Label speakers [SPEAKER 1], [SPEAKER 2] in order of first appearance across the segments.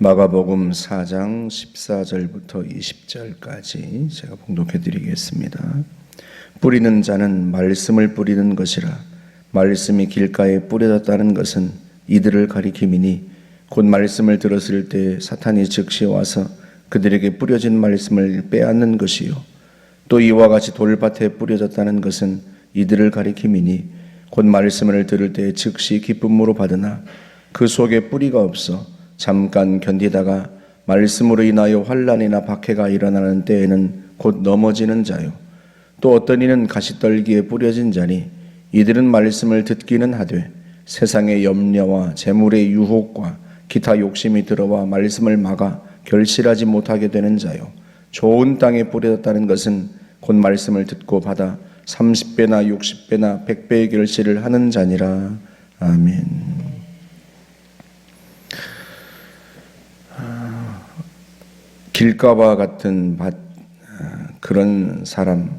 [SPEAKER 1] 마가복음 4장 14절부터 20절까지 제가 봉독해 드리겠습니다. 뿌리는 자는 말씀을 뿌리는 것이라. 말씀이 길가에 뿌려졌다는 것은 이들을 가리킴이니 곧 말씀을 들었을 때 사탄이 즉시 와서 그들에게 뿌려진 말씀을 빼앗는 것이요. 또 이와 같이 돌밭에 뿌려졌다는 것은 이들을 가리킴이니 곧 말씀을 들을 때 즉시 기쁨으로 받으나 그 속에 뿌리가 없어 잠깐 견디다가 말씀으로 인하여 환난이나 박해가 일어나는 때에는 곧 넘어지는 자요. 또 어떤 이는 가시떨기에 뿌려진 자니 이들은 말씀을 듣기는 하되 세상의 염려와 재물의 유혹과 기타 욕심이 들어와 말씀을 막아 결실하지 못하게 되는 자요. 좋은 땅에 뿌려졌다는 것은 곧 말씀을 듣고 받아 30배나 60배나 100배의 결실을 하는 자니라. 아멘. 길가와 같은 밭, 그런 사람은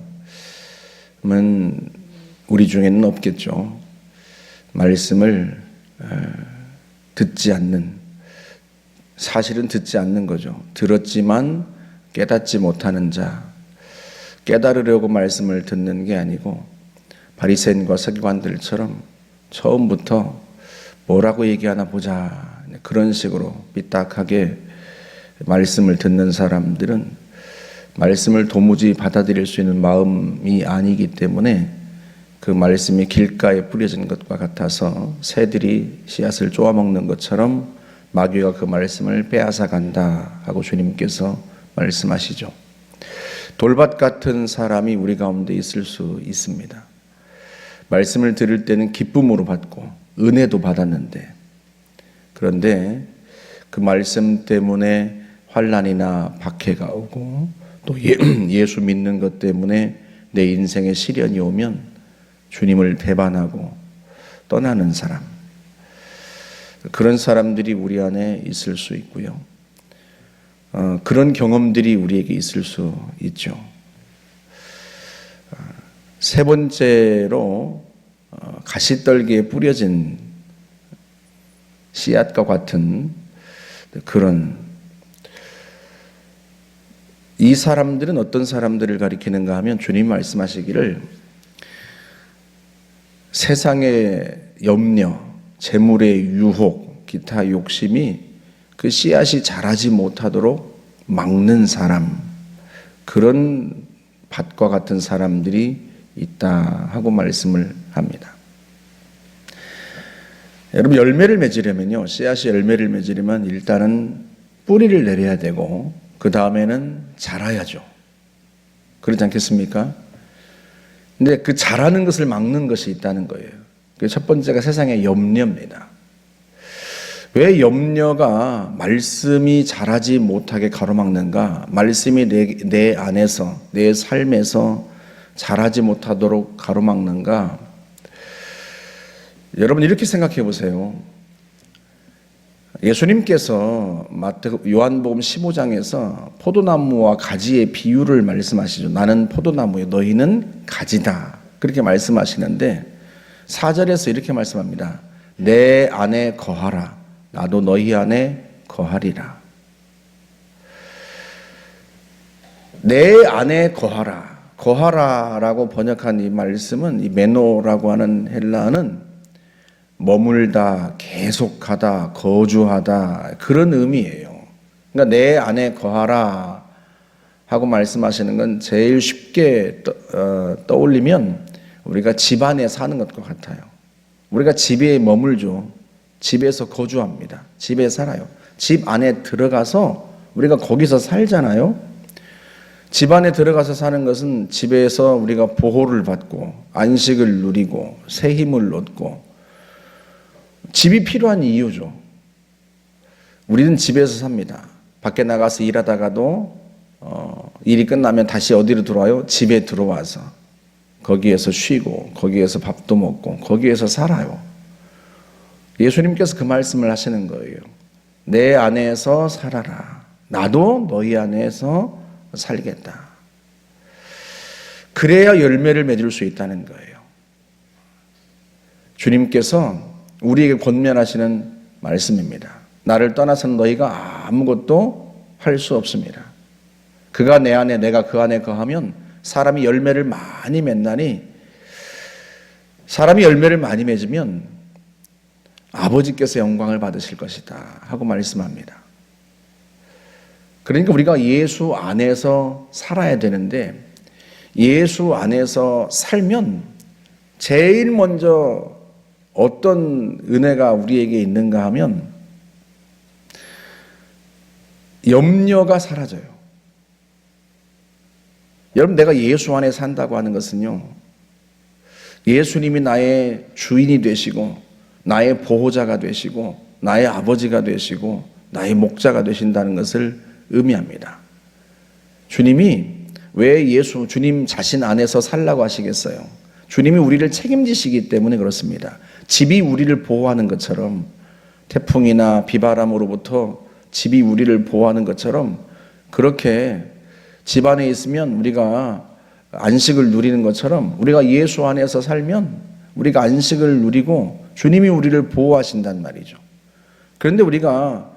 [SPEAKER 1] 우리 중에는 없겠죠. 말씀을 듣지 않는, 사실은 듣지 않는 거죠. 들었지만 깨닫지 못하는 자, 깨달으려고 말씀을 듣는 게 아니고 바리새인과 서기관들처럼 처음부터 뭐라고 얘기하나 보자, 그런 식으로 삐딱하게 말씀을 듣는 사람들은 말씀을 도무지 받아들일 수 있는 마음이 아니기 때문에 그 말씀이 길가에 뿌려진 것과 같아서 새들이 씨앗을 쪼아먹는 것처럼 마귀가 그 말씀을 빼앗아 간다 하고 주님께서 말씀하시죠. 돌밭 같은 사람이 우리 가운데 있을 수 있습니다. 말씀을 들을 때는 기쁨으로 받고 은혜도 받았는데, 그런데 그 말씀 때문에 환난이나 박해가 오고 또 예수 믿는 것 때문에 내 인생에 시련이 오면 주님을 배반하고 떠나는 사람, 그런 사람들이 우리 안에 있을 수 있고요. 그런 경험들이 우리에게 있을 수 있죠. 세 번째로 가시떨기에 뿌려진 씨앗과 같은 그런, 이 사람들은 어떤 사람들을 가리키는가 하면 주님 말씀하시기를 세상의 염려, 재물의 유혹, 기타 욕심이 그 씨앗이 자라지 못하도록 막는 사람, 그런 밭과 같은 사람들이 있다 하고 말씀을 합니다. 여러분, 열매를 맺으려면요, 씨앗이 열매를 맺으려면 일단은 뿌리를 내려야 되고 그 다음에는 자라야죠. 그렇지 않겠습니까? 근데 그 자라는 것을 막는 것이 있다는 거예요. 첫 번째가 세상의 염려입니다. 왜 염려가 말씀이 자라지 못하게 가로막는가? 말씀이 내 안에서, 내 삶에서 자라지 못하도록 가로막는가? 여러분, 이렇게 생각해 보세요. 예수님께서 요한복음 15장에서 포도나무와 가지의 비유를 말씀하시죠. 나는 포도나무요, 너희는 가지다, 그렇게 말씀하시는데 4절에서 이렇게 말씀합니다. 내 안에 거하라, 나도 너희 안에 거하리라. 내 안에 거하라, 거하라라고 번역한 이 말씀은, 이 메노라고 하는 헬라어는 머물다, 계속하다, 거주하다, 그런 의미예요. 그러니까 내 안에 거하라 하고 말씀하시는 건 제일 쉽게 떠올리면 우리가 집 안에 사는 것과 같아요. 우리가 집에 머물죠. 집에서 거주합니다. 집에 살아요. 집 안에 들어가서 우리가 거기서 살잖아요. 집 안에 들어가서 사는 것은 집에서 우리가 보호를 받고 안식을 누리고 새 힘을 얻고, 집이 필요한 이유죠. 우리는 집에서 삽니다. 밖에 나가서 일하다가도 일이 끝나면 다시 어디로 들어와요? 집에 들어와서 거기에서 쉬고 거기에서 밥도 먹고 거기에서 살아요. 예수님께서 그 말씀을 하시는 거예요. 내 안에서 살아라, 나도 너희 안에서 살겠다. 그래야 열매를 맺을 수 있다는 거예요. 주님께서 우리에게 권면하시는 말씀입니다. 나를 떠나서는 너희가 아무것도 할 수 없습니다. 그가 내 안에 내가 그 안에 거하면 사람이 열매를 많이 맺나니 사람이 열매를 많이 맺으면 아버지께서 영광을 받으실 것이다 하고 말씀합니다. 그러니까 우리가 예수 안에서 살아야 되는데 예수 안에서 살면 제일 먼저 어떤 은혜가 우리에게 있는가 하면 염려가 사라져요. 여러분, 내가 예수 안에 산다고 하는 것은요, 예수님이 나의 주인이 되시고 나의 보호자가 되시고 나의 아버지가 되시고 나의 목자가 되신다는 것을 의미합니다. 주님이 왜 주님 자신 안에서 살라고 하시겠어요? 주님이 우리를 책임지시기 때문에 그렇습니다. 집이 우리를 보호하는 것처럼, 태풍이나 비바람으로부터 집이 우리를 보호하는 것처럼, 그렇게 집 안에 있으면 우리가 안식을 누리는 것처럼 우리가 예수 안에서 살면 우리가 안식을 누리고 주님이 우리를 보호하신단 말이죠. 그런데 우리가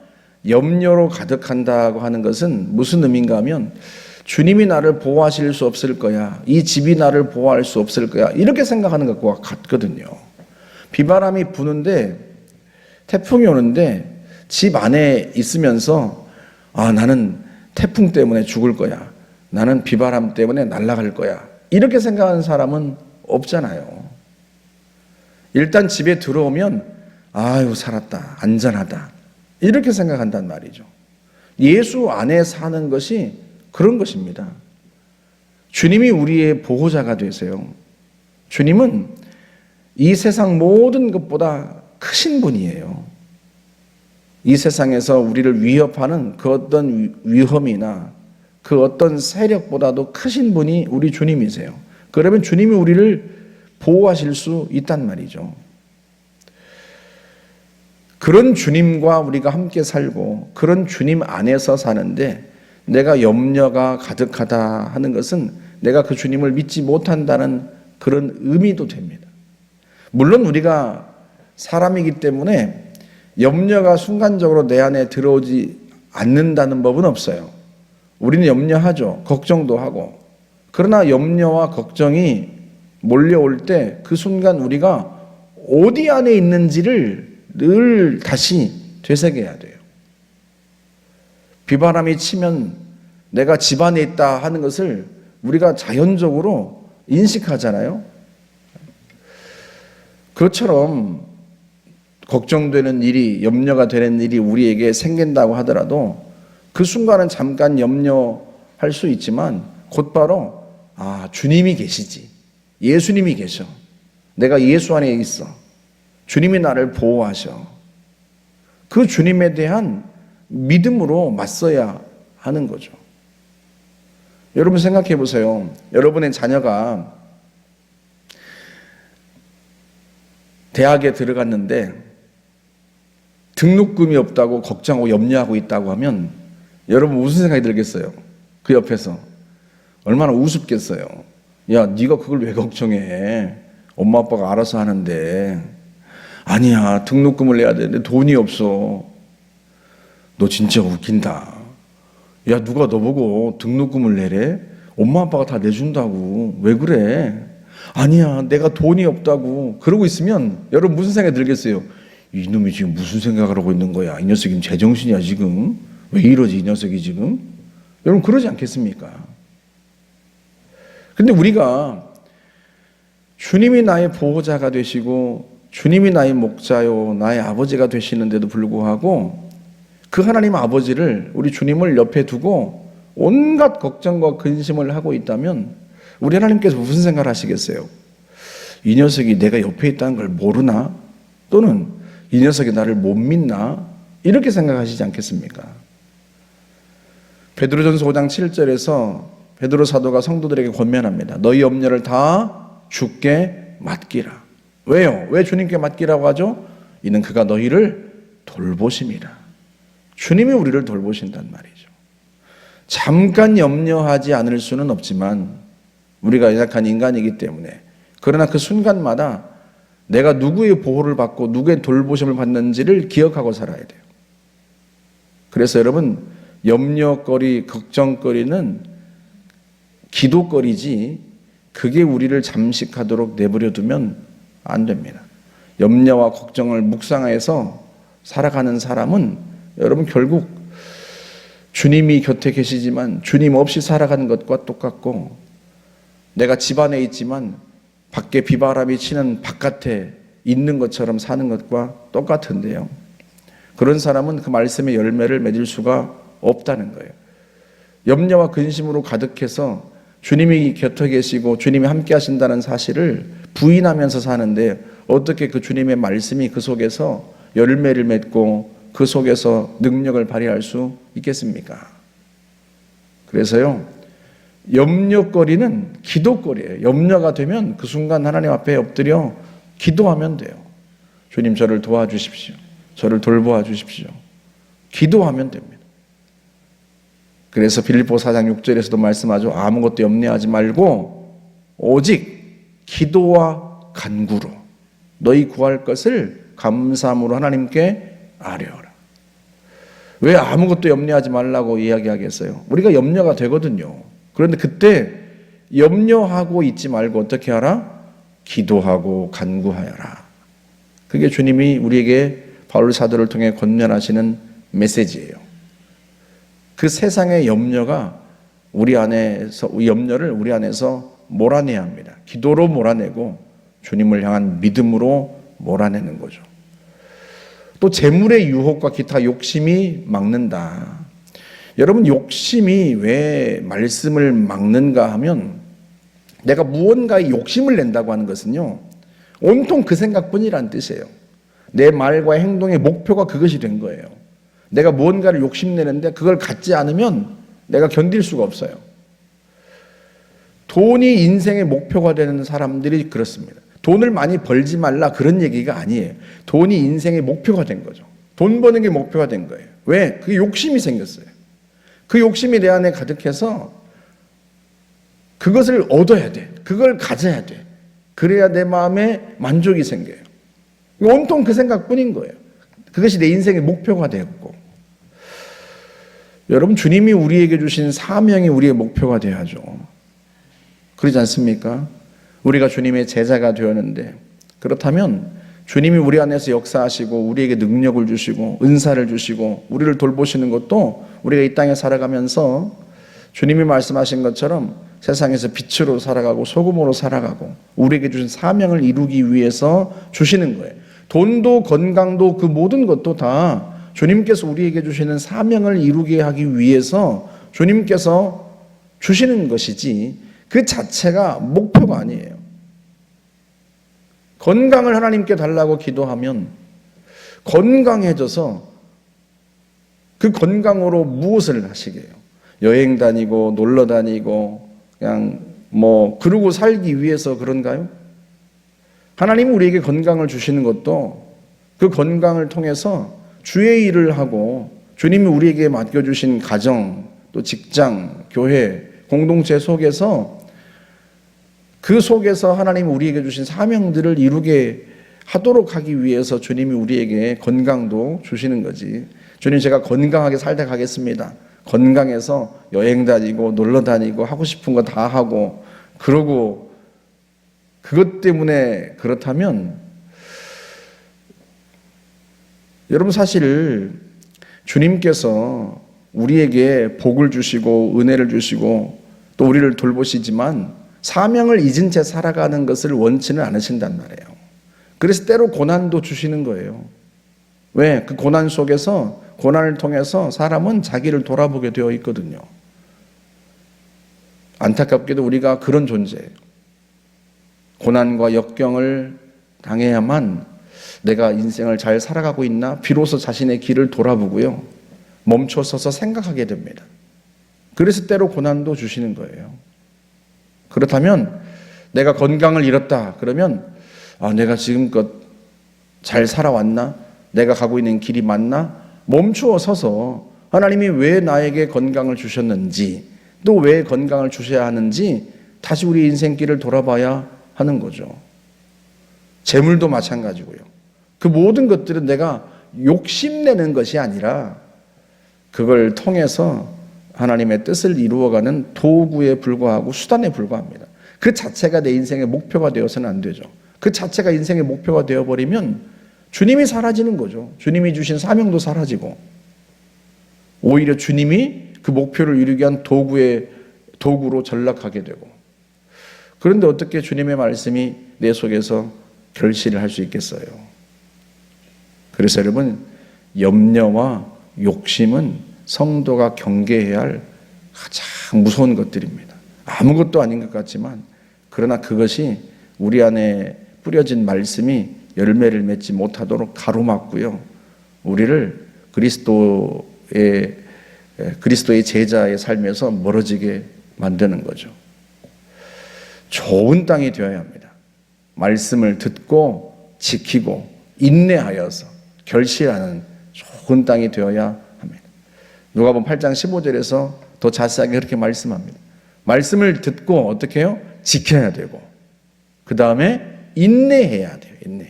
[SPEAKER 1] 염려로 가득한다고 하는 것은 무슨 의미인가 하면 주님이 나를 보호하실 수 없을 거야, 이 집이 나를 보호할 수 없을 거야, 이렇게 생각하는 것과 같거든요. 비바람이 부는데, 태풍이 오는데 집 안에 있으면서 나는 태풍 때문에 죽을 거야, 나는 비바람 때문에 날아갈 거야, 이렇게 생각하는 사람은 없잖아요. 일단 집에 들어오면 아유 살았다, 안전하다, 이렇게 생각한단 말이죠. 예수 안에 사는 것이 그런 것입니다. 주님이 우리의 보호자가 되세요. 주님은 이 세상 모든 것보다 크신 분이에요. 이 세상에서 우리를 위협하는 그 어떤 위험이나 그 어떤 세력보다도 크신 분이 우리 주님이세요. 그러면 주님이 우리를 보호하실 수 있단 말이죠. 그런 주님과 우리가 함께 살고 그런 주님 안에서 사는데 내가 염려가 가득하다 하는 것은 내가 그 주님을 믿지 못한다는 그런 의미도 됩니다. 물론 우리가 사람이기 때문에 염려가 순간적으로 내 안에 들어오지 않는다는 법은 없어요. 우리는 염려하죠. 걱정도 하고. 그러나 염려와 걱정이 몰려올 때 그 순간 우리가 어디 안에 있는지를 늘 다시 되새겨야 돼요. 비바람이 치면 내가 집 안에 있다 하는 것을 우리가 자연적으로 인식하잖아요. 그것처럼 걱정되는 일이, 염려가 되는 일이 우리에게 생긴다고 하더라도 그 순간은 잠깐 염려할 수 있지만 곧바로 주님이 계시지, 예수님이 계셔, 내가 예수 안에 있어, 주님이 나를 보호하셔, 그 주님에 대한 믿음으로 맞서야 하는 거죠. 여러분 생각해 보세요. 여러분의 자녀가 대학에 들어갔는데 등록금이 없다고 걱정하고 염려하고 있다고 하면 여러분 무슨 생각이 들겠어요? 그 옆에서 얼마나 우습겠어요. 야, 네가 그걸 왜 걱정해? 엄마 아빠가 알아서 하는데. 아니야, 등록금을 내야 되는데 돈이 없어. 너 진짜 웃긴다. 야, 누가 너보고 등록금을 내래? 엄마 아빠가 다 내준다고. 왜 그래? 아니야, 내가 돈이 없다고. 그러고 있으면 여러분 무슨 생각이 들겠어요? 이놈이 지금 무슨 생각을 하고 있는 거야? 이 녀석이 지금 제정신이야 지금? 왜 이러지 이 녀석이 지금? 여러분 그러지 않겠습니까? 근데 우리가 주님이 나의 보호자가 되시고 주님이 나의 목자요 나의 아버지가 되시는데도 불구하고 그 하나님 아버지를, 우리 주님을 옆에 두고 온갖 걱정과 근심을 하고 있다면 우리 하나님께서 무슨 생각을 하시겠어요? 이 녀석이 내가 옆에 있다는 걸 모르나? 또는 이 녀석이 나를 못 믿나? 이렇게 생각하시지 않겠습니까? 베드로전서 5장 7절에서 베드로 사도가 성도들에게 권면합니다. 너희 염려를 다 주께 맡기라. 왜요? 왜 주님께 맡기라고 하죠? 이는 그가 너희를 돌보심이라. 주님이 우리를 돌보신단 말이죠. 잠깐 염려하지 않을 수는 없지만 우리가 연약한 인간이기 때문에, 그러나 그 순간마다 내가 누구의 보호를 받고 누구의 돌보심을 받는지를 기억하고 살아야 돼요. 그래서 여러분, 염려거리, 걱정거리는 기도거리지 그게 우리를 잠식하도록 내버려 두면 안 됩니다. 염려와 걱정을 묵상해서 살아가는 사람은 여러분 결국 주님이 곁에 계시지만 주님 없이 살아가는 것과 똑같고, 내가 집 안에 있지만 밖에 비바람이 치는 바깥에 있는 것처럼 사는 것과 똑같은데요. 그런 사람은 그 말씀의 열매를 맺을 수가 없다는 거예요. 염려와 근심으로 가득해서 주님이 곁에 계시고 주님이 함께 하신다는 사실을 부인하면서 사는데, 어떻게 그 주님의 말씀이 그 속에서 열매를 맺고 그 속에서 능력을 발휘할 수 있겠습니까? 그래서요, 염려거리는 기도거리예요. 염려가 되면 그 순간 하나님 앞에 엎드려 기도하면 돼요. 주님, 저를 도와주십시오. 저를 돌보아 주십시오. 기도하면 됩니다. 그래서 빌립보 4장 6절에서도 말씀하죠. 아무것도 염려하지 말고 오직 기도와 간구로 너희 구할 것을 감사함으로 하나님께 아뢰어라. 왜 아무것도 염려하지 말라고 이야기하겠어요? 우리가 염려가 되거든요. 그런데 그때 염려하고 있지 말고 어떻게 하라? 기도하고 간구하여라. 그게 주님이 우리에게 바울 사도를 통해 권면하시는 메시지예요. 그 세상의 염려가 염려를 우리 안에서 몰아내야 합니다. 기도로 몰아내고 주님을 향한 믿음으로 몰아내는 거죠. 또 재물의 유혹과 기타 욕심이 막는다. 여러분, 욕심이 왜 말씀을 막는가 하면, 내가 무언가에 욕심을 낸다고 하는 것은요, 온통 그 생각뿐이란 뜻이에요. 내 말과 행동의 목표가 그것이 된 거예요. 내가 무언가를 욕심내는데 그걸 갖지 않으면 내가 견딜 수가 없어요. 돈이 인생의 목표가 되는 사람들이 그렇습니다. 돈을 많이 벌지 말라 그런 얘기가 아니에요. 돈이 인생의 목표가 된 거죠. 돈 버는 게 목표가 된 거예요. 왜? 그게 욕심이 생겼어요. 그 욕심이 내 안에 가득해서 그것을 얻어야 돼. 그걸 가져야 돼. 그래야 내 마음에 만족이 생겨요. 온통 그 생각뿐인 거예요. 그것이 내 인생의 목표가 되었고, 여러분, 주님이 우리에게 주신 사명이 우리의 목표가 되어야죠. 그러지 않습니까? 우리가 주님의 제자가 되었는데, 그렇다면 주님이 우리 안에서 역사하시고 우리에게 능력을 주시고 은사를 주시고 우리를 돌보시는 것도 우리가 이 땅에 살아가면서 주님이 말씀하신 것처럼 세상에서 빛으로 살아가고 소금으로 살아가고 우리에게 주신 사명을 이루기 위해서 주시는 거예요. 돈도 건강도 그 모든 것도 다 주님께서 우리에게 주시는 사명을 이루게 하기 위해서 주님께서 주시는 것이지 그 자체가 목표가 아니에요. 건강을 하나님께 달라고 기도하면 건강해져서 그 건강으로 무엇을 하시게요? 여행 다니고 놀러 다니고 그냥 그러고 살기 위해서 그런가요? 하나님 우리에게 건강을 주시는 것도 그 건강을 통해서 주의 일을 하고 주님이 우리에게 맡겨주신 가정, 또 직장, 교회, 공동체 속에서 그 속에서 하나님이 우리에게 주신 사명들을 이루게 하도록 하기 위해서 주님이 우리에게 건강도 주시는 거지. 주님, 제가 건강하게 살다 가겠습니다. 건강해서 여행 다니고 놀러 다니고 하고 싶은 거 다 하고 그러고 그것 때문에 그렇다면 여러분, 사실 주님께서 우리에게 복을 주시고 은혜를 주시고 또 우리를 돌보시지만 사명을 잊은 채 살아가는 것을 원치는 않으신단 말이에요. 그래서 때로 고난도 주시는 거예요. 왜? 그 고난 속에서 고난을 통해서 사람은 자기를 돌아보게 되어 있거든요. 안타깝게도 우리가 그런 존재예요. 고난과 역경을 당해야만 내가 인생을 잘 살아가고 있나? 비로소 자신의 길을 돌아보고요. 멈춰서서 생각하게 됩니다. 그래서 때로 고난도 주시는 거예요. 그렇다면 내가 건강을 잃었다 그러면 내가 지금껏 잘 살아왔나? 내가 가고 있는 길이 맞나? 멈추어 서서 하나님이 왜 나에게 건강을 주셨는지 또 왜 건강을 주셔야 하는지 다시 우리 인생길을 돌아봐야 하는 거죠. 재물도 마찬가지고요. 그 모든 것들은 내가 욕심내는 것이 아니라 그걸 통해서 하나님의 뜻을 이루어가는 도구에 불과하고 수단에 불과합니다. 그 자체가 내 인생의 목표가 되어서는 안 되죠. 그 자체가 인생의 목표가 되어버리면 주님이 사라지는 거죠. 주님이 주신 사명도 사라지고 오히려 주님이 그 목표를 이루기 위한 도구로 전락하게 되고. 그런데 어떻게 주님의 말씀이 내 속에서 결실을 할 수 있겠어요? 그래서 여러분, 염려와 욕심은 성도가 경계해야 할 가장 무서운 것들입니다. 아무것도 아닌 것 같지만, 그러나 그것이 우리 안에 뿌려진 말씀이 열매를 맺지 못하도록 가로막고요, 우리를 그리스도의 제자의 삶에서 멀어지게 만드는 거죠. 좋은 땅이 되어야 합니다. 말씀을 듣고 지키고 인내하여서 결실하는 좋은 땅이 되어야 합니다. 누가복음 8장 15절에서 더 자세하게 그렇게 말씀합니다. 말씀을 듣고 어떻게 해요? 지켜야 되고, 그 다음에 인내해야 돼요. 인내.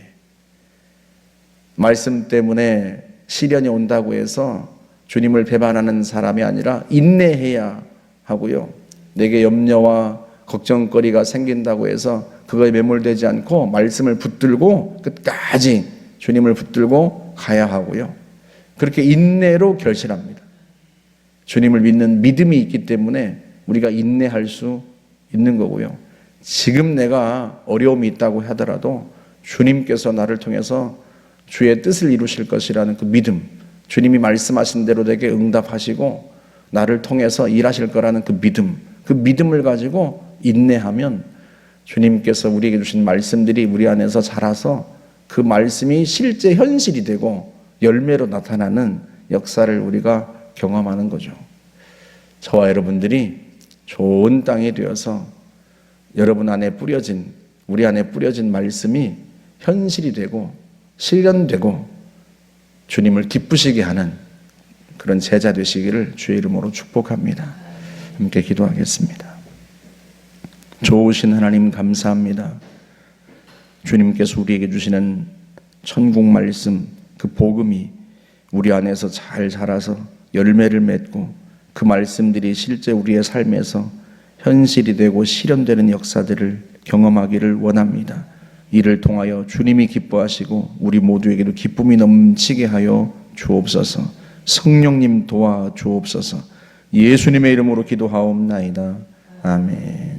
[SPEAKER 1] 말씀 때문에 시련이 온다고 해서 주님을 배반하는 사람이 아니라 인내해야 하고요, 내게 염려와 걱정거리가 생긴다고 해서 그거에 매몰되지 않고 말씀을 붙들고 끝까지 주님을 붙들고 가야 하고요, 그렇게 인내로 결실합니다. 주님을 믿는 믿음이 있기 때문에 우리가 인내할 수 있는 거고요, 지금 내가 어려움이 있다고 하더라도 주님께서 나를 통해서 주의 뜻을 이루실 것이라는 그 믿음, 주님이 말씀하신 대로 내게 응답하시고 나를 통해서 일하실 거라는 그 믿음을 가지고 인내하면 주님께서 우리에게 주신 말씀들이 우리 안에서 자라서 그 말씀이 실제 현실이 되고 열매로 나타나는 역사를 우리가 경험하는 거죠. 저와 여러분들이 좋은 땅이 되어서 여러분 안에 뿌려진, 우리 안에 뿌려진 말씀이 현실이 되고 실현되고 주님을 기쁘시게 하는 그런 제자 되시기를 주의 이름으로 축복합니다. 함께 기도하겠습니다. 좋으신 하나님 감사합니다. 주님께서 우리에게 주시는 천국 말씀, 그 복음이 우리 안에서 잘 자라서 열매를 맺고 그 말씀들이 실제 우리의 삶에서 현실이 되고 실현되는 역사들을 경험하기를 원합니다. 이를 통하여 주님이 기뻐하시고 우리 모두에게도 기쁨이 넘치게 하여 주옵소서. 성령님 도와 주옵소서. 예수님의 이름으로 기도하옵나이다. 아멘.